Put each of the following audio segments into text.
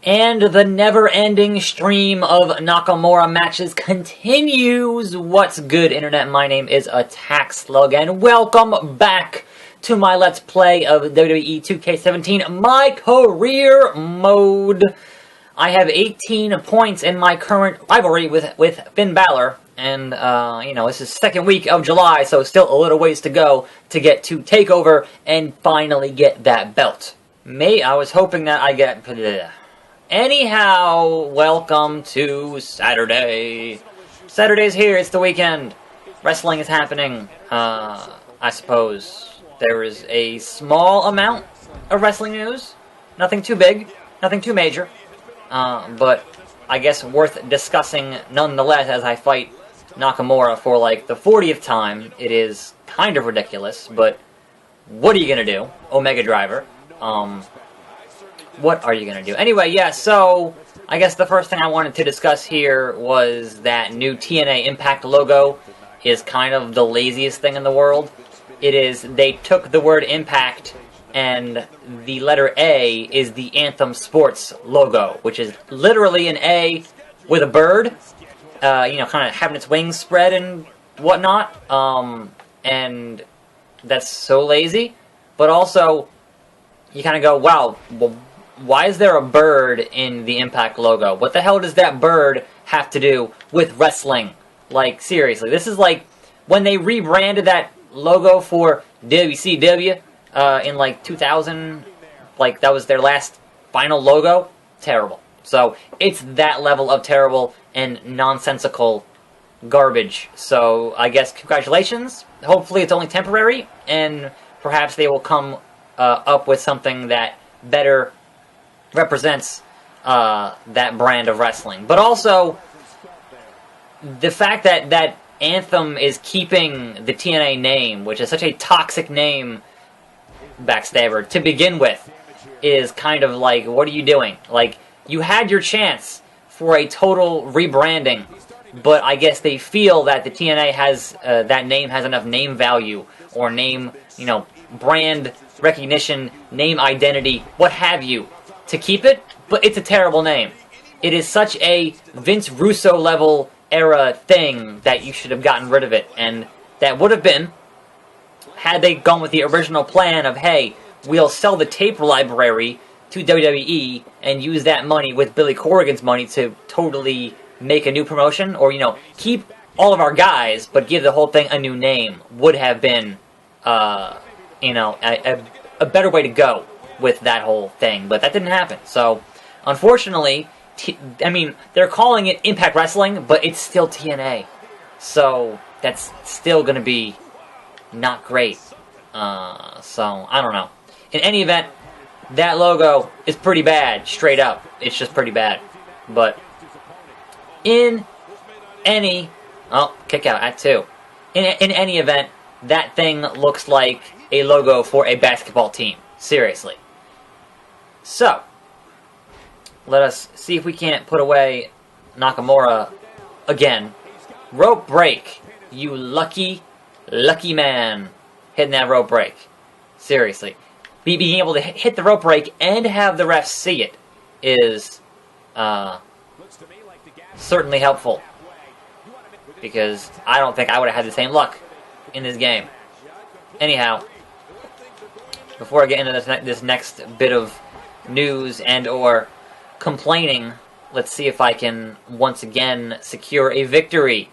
And the never-ending stream of Nakamura matches continues. What's good, Internet? My name is attackslug, and welcome back to my Let's Play of WWE 2K17, my career mode. I have 18 points in my current rivalry with Finn Balor, and, you know, this is second week of July, so still a little ways to go to get to TakeOver and finally get that belt. I was hoping that I get... Anyhow, welcome to Saturday. Saturday's here, it's the weekend. Wrestling is happening, I suppose. There is a small amount of wrestling news. Nothing too big, nothing too major. But I guess worth discussing nonetheless as I fight Nakamura for like the 40th time. It is kind of ridiculous, but what are you gonna do? Omega Driver. What are you going to do? Anyway, yeah, so I guess the first thing I wanted to discuss here was that new TNA Impact logo is kind of the laziest thing in the world. They took the word Impact and the letter A is the Anthem Sports logo, which is literally an A with a bird, you know, kind of having its wings spread and whatnot, and that's so lazy. But also, you kind of go, wow, well, why is there a bird in the Impact logo? What the hell does that bird have to do with wrestling? Like, seriously, this is like when they rebranded that logo for WCW in like 2000, like that was their last final logo. Terrible. So it's that level of terrible and nonsensical garbage. So I guess congratulations. Hopefully it's only temporary, and perhaps they will come up with something that better represents that brand of wrestling. But also, the fact that Anthem is keeping the TNA name, which is such a toxic name, Backstabber, to begin with, is kind of like, what are you doing? Like, you had your chance for a total rebranding, but I guess they feel that the TNA has, that name has enough name value, or name, you know, brand recognition, name identity, what have you, to keep it, but it's a terrible name. It is such a Vince Russo level era thing that you should have gotten rid of it, and that would have been, had they gone with the original plan of, hey, we'll sell the tape library to WWE and use that money with Billy Corrigan's money to totally make a new promotion, or, you know, keep all of our guys, but give the whole thing a new name, would have been, you know, a better way to go with that whole thing, but that didn't happen. So, unfortunately, I mean, they're calling it Impact Wrestling, but it's still TNA. So, that's still going to be not great. So, I don't know. In any event, that logo is pretty bad, straight up. It's just pretty bad. But, in any... Oh, kick out at 2. In any event, that thing looks like a logo for a basketball team. Seriously. So, let us see if we can't put away Nakamura again. Rope break. You lucky, lucky man. Hitting that rope break. Seriously. Being able to hit the rope break and have the refs see it is certainly helpful. Because I don't think I would have had the same luck in this game. Anyhow, before I get into this next bit of news and or complaining, let's see if I can once again secure a victory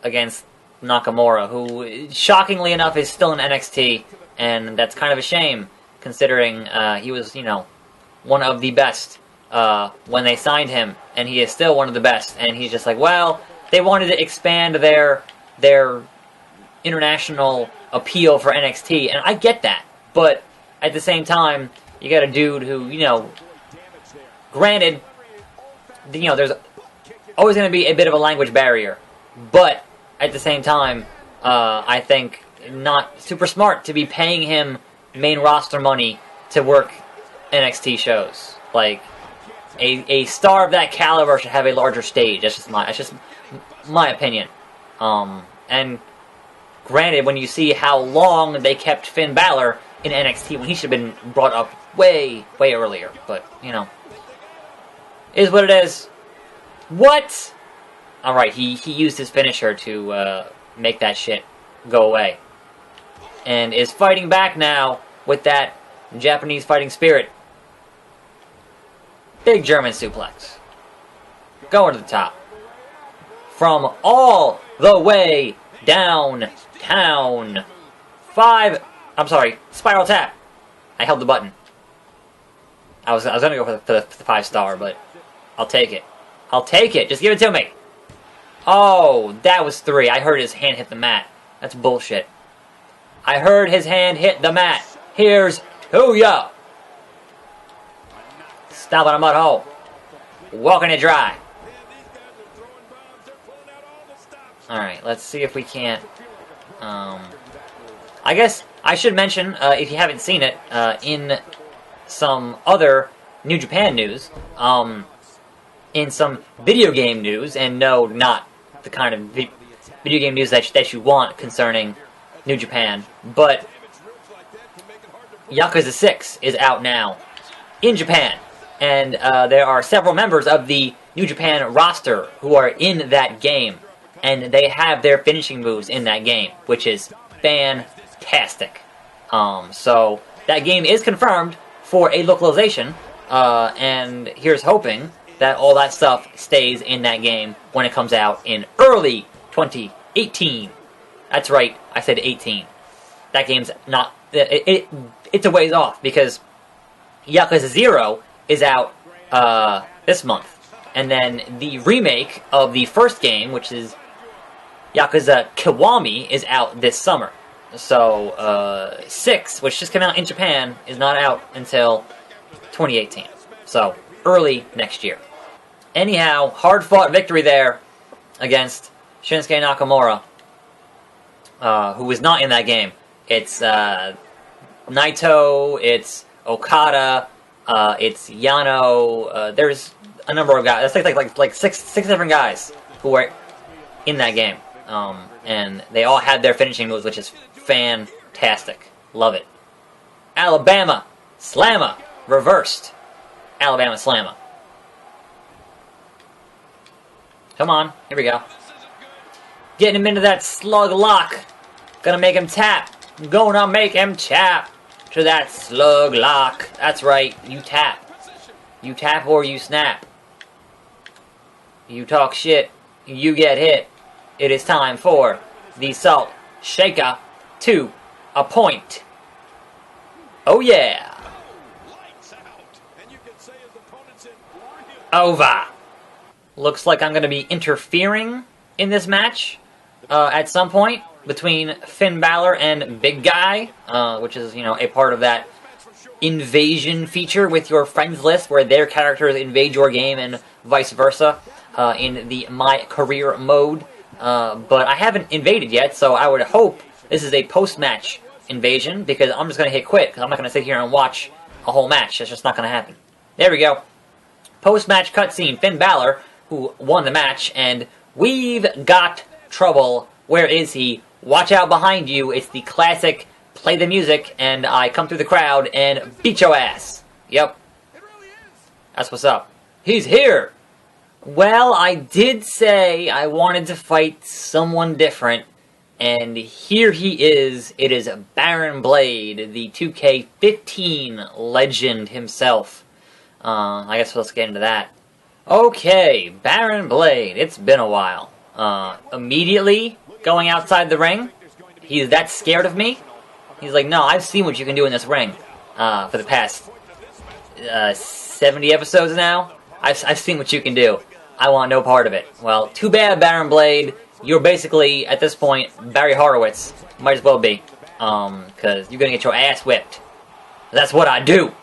against Nakamura, who shockingly enough is still in NXT, and that's kind of a shame considering he was, you know, one of the best when they signed him, and he is still one of the best, and he's just like, well, they wanted to expand their international appeal for NXT, and I get that, but at the same time, you got a dude who, you know, granted, you know, there's always going to be a bit of a language barrier, but at the same time, I think not super smart to be paying him main roster money to work NXT shows. Like, a star of that caliber should have a larger stage. That's just my opinion. And granted, when you see how long they kept Finn Balor in NXT when he should have been brought up way, way earlier. But, you know, Is what it is. What? Alright, he used his finisher to make that shit go away. And is fighting back now with that Japanese fighting spirit. Big German suplex. Going to the top. From all the way downtown. Spiral tap. I held the button. I was gonna go for the 5-star, but I'll take it. I'll take it. Just give it to me. Oh, that was 3. I heard his hand hit the mat. That's bullshit. I heard his hand hit the mat. Here's to ya. Stop on a mud hole. Walking it dry. Alright, let's see if we can't... I guess I should mention, if you haven't seen it, in some other New Japan news, in some video game news, and no, not the kind of video game news that you want concerning New Japan, but Yakuza 6 is out now in Japan, and there are several members of the New Japan roster who are in that game, and they have their finishing moves in that game, which is fantastic. So that game is confirmed for a localization, and here's hoping that all that stuff stays in that game when it comes out in early 2018. That's right, I said 18. That game's not... It's a ways off, because Yakuza 0 is out this month. And then the remake of the first game, which is Yakuza Kiwami, is out this summer. So, 6, which just came out in Japan, is not out until 2018. So, early next year. Anyhow, hard-fought victory there against Shinsuke Nakamura, who was not in that game. It's Naito, it's Okada, it's Yano. There's a number of guys. That's like six different guys who were in that game, and they all had their finishing moves, which is fantastic. Love it. Alabama Slammer reversed. Alabama Slammer. Come on, here we go. Getting him into that slug lock. Gonna make him tap. Gonna make him tap to that slug lock. That's right, you tap. You tap or you snap. You talk shit, you get hit. It is time for the Salt Shaker to a point. Oh yeah. Over. Looks like I'm going to be interfering in this match at some point between Finn Balor and Big Guy, which is, you know, a part of that invasion feature with your friends list where their characters invade your game and vice versa in the My Career mode. But I haven't invaded yet, so I would hope this is a post-match invasion, because I'm just going to hit quit, because I'm not going to sit here and watch a whole match. That's just not going to happen. There we go. Post-match cutscene. Finn Balor, who won the match, and we've got trouble. Where is he? Watch out behind you. It's the classic play the music, and I come through the crowd and beat your ass. Yep. That's what's up. He's here! Well, I did say I wanted to fight someone different, and here he is. It is Baron Blade, the 2K17 legend himself. I guess let's get into that. Okay, Baron Blade. It's been a while. Immediately going outside the ring. He's that scared of me. He's like, no, I've seen what you can do in this ring for the past 70 episodes now. I've seen what you can do. I want no part of it. Well, too bad, Baron Blade. You're basically, at this point, Barry Horowitz. Might as well be. Because you're going to get your ass whipped. That's what I do.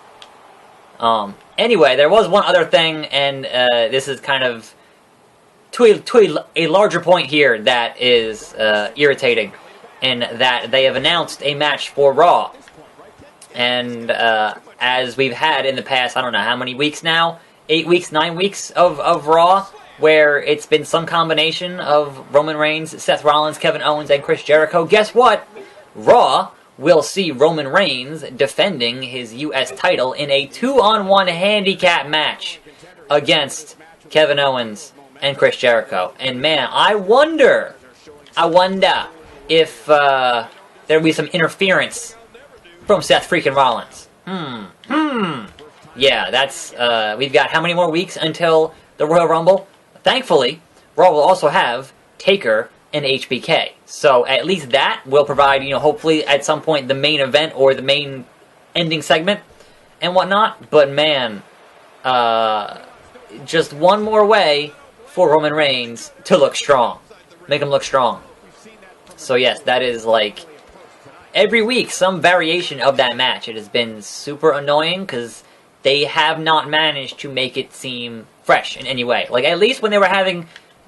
Anyway, there was one other thing, and this is kind of to a larger point here that is irritating, in that they have announced a match for Raw. And as we've had in the past, I don't know how many weeks now, 8 weeks, 9 weeks of Raw, where it's been some combination of Roman Reigns, Seth Rollins, Kevin Owens, and Chris Jericho. Guess what? Raw will see Roman Reigns defending his U.S. title in a 2-on-1 handicap match against Kevin Owens and Chris Jericho. And man, I wonder if there'll be some interference from Seth freaking Rollins. Yeah, that's, we've got how many more weeks until the Royal Rumble? Thankfully, Raw will also have Taker and HBK. So at least that will provide, hopefully at some point the main event or the main ending segment and whatnot. But man, just one more way for Roman Reigns to look strong. Make him look strong. So yes, that is like every week some variation of that match. It has been super annoying because they have not managed to make it seem fresh in any way. Like at least when they were having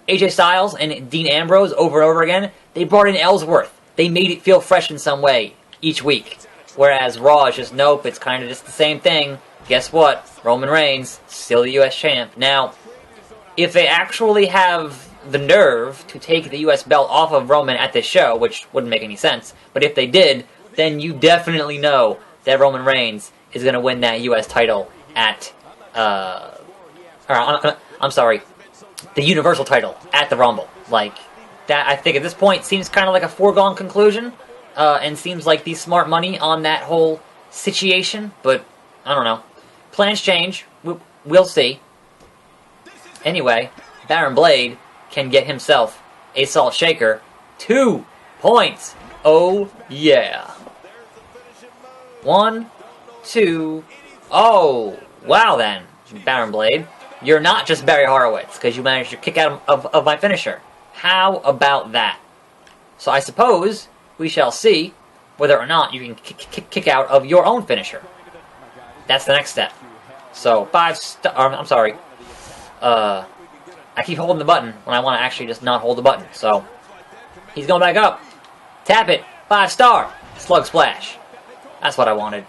AJ Styles and Dean Ambrose over and over again, they brought in Ellsworth. They made it feel fresh in some way each week. Whereas Raw is just, nope, it's kind of just the same thing. Guess what? Roman Reigns, still the U.S. champ. Now, if they actually have the nerve to take the U.S. belt off of Roman at this show, which wouldn't make any sense, but if they did, then you definitely know that Roman Reigns is going to win that U.S. title at, I'm sorry, the Universal title at the Rumble. Like, that, I think at this point seems kind of like a foregone conclusion, and seems like the smart money on that whole situation, but I don't know. Plans change. We'll see. Anyway, Baron Blade can get himself a Salt Shaker. 2 points. Oh, yeah. 1, 2. Oh, wow then, Baron Blade. You're not just Barry Horowitz, because you managed to kick out of my finisher. How about that? So I suppose we shall see whether or not you can kick out of your own finisher. That's the next step. So, I'm sorry. I keep holding the button when I want to actually just not hold the button. So, he's going back up. Tap it. 5-star. Slug splash. That's what I wanted.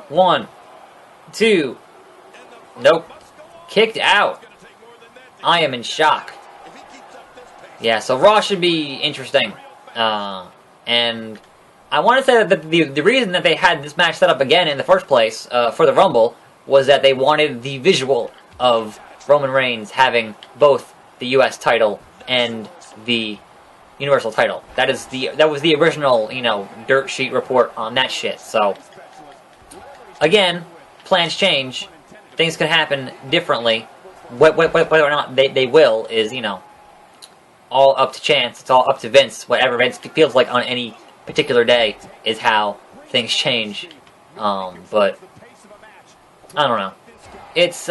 1, 2. Nope. Kicked out. I am in shock. Yeah, so Raw should be interesting. And I want to say that the reason that they had this match set up again in the first place for the Rumble was that they wanted the visual of Roman Reigns having both the U.S. title and the Universal title. That was the original, dirt sheet report on that shit. So, again, plans change. Things can happen differently. Whether or not they will is, all up to chance. It's all up to Vince. Whatever Vince feels like on any particular day is how things change. But I don't know. It's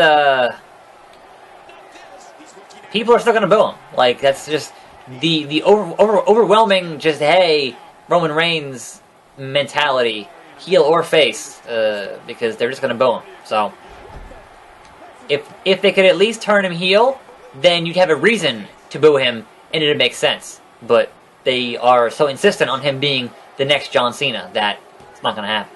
people are still gonna boo him. Like that's just the overwhelming. Just hey, Roman Reigns mentality, heel or face, because they're just gonna boo him. So if they could at least turn him heel, then you'd have a reason to boo him, and it'd make sense. But they are so insistent on him being the next John Cena that it's not gonna happen.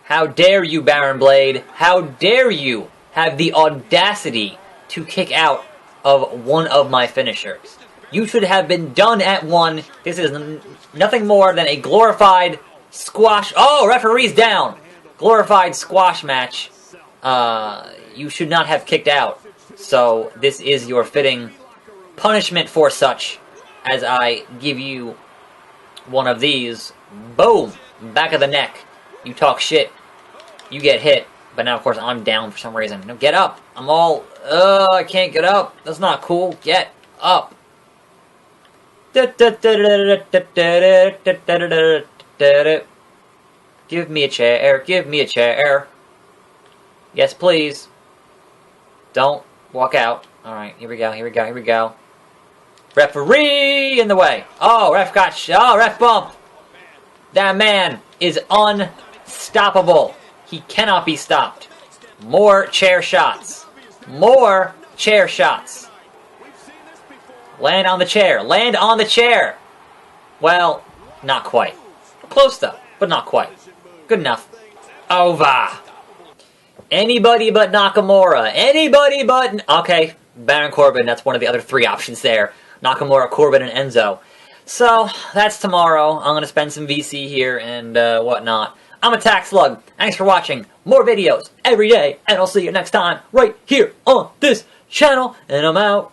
How dare you, Baron Blade? How dare you have the audacity to kick out of one of my finishers? You should have been done at 1. This is nothing more than a glorified squash. Oh, referee's down. Glorified squash match. You should not have kicked out. So this is your fitting punishment for such, as I give you one of these. Boom! Back of the neck. You talk shit. You get hit. But now, of course, I'm down for some reason. No, get up. I'm all, I can't get up. That's not cool. Get up. Give me a chair. Give me a chair. Yes, please. Don't walk out. Alright, here we go. Here we go. Here we go. Referee in the way. Oh, ref ref bump. That man is unstoppable. He cannot be stopped. More chair shots. More chair shots. Land on the chair. Land on the chair. Well, not quite. Close though, but not quite. Good enough. Over. Anybody but Nakamura. Anybody but... Okay, Baron Corbin. That's one of the other 3 options there. Nakamura, Corbin, and Enzo. So, that's tomorrow. I'm going to spend some VC here and whatnot. I'm attackslug. Thanks for watching. More videos every day, and I'll see you next time right here on this channel. And I'm out.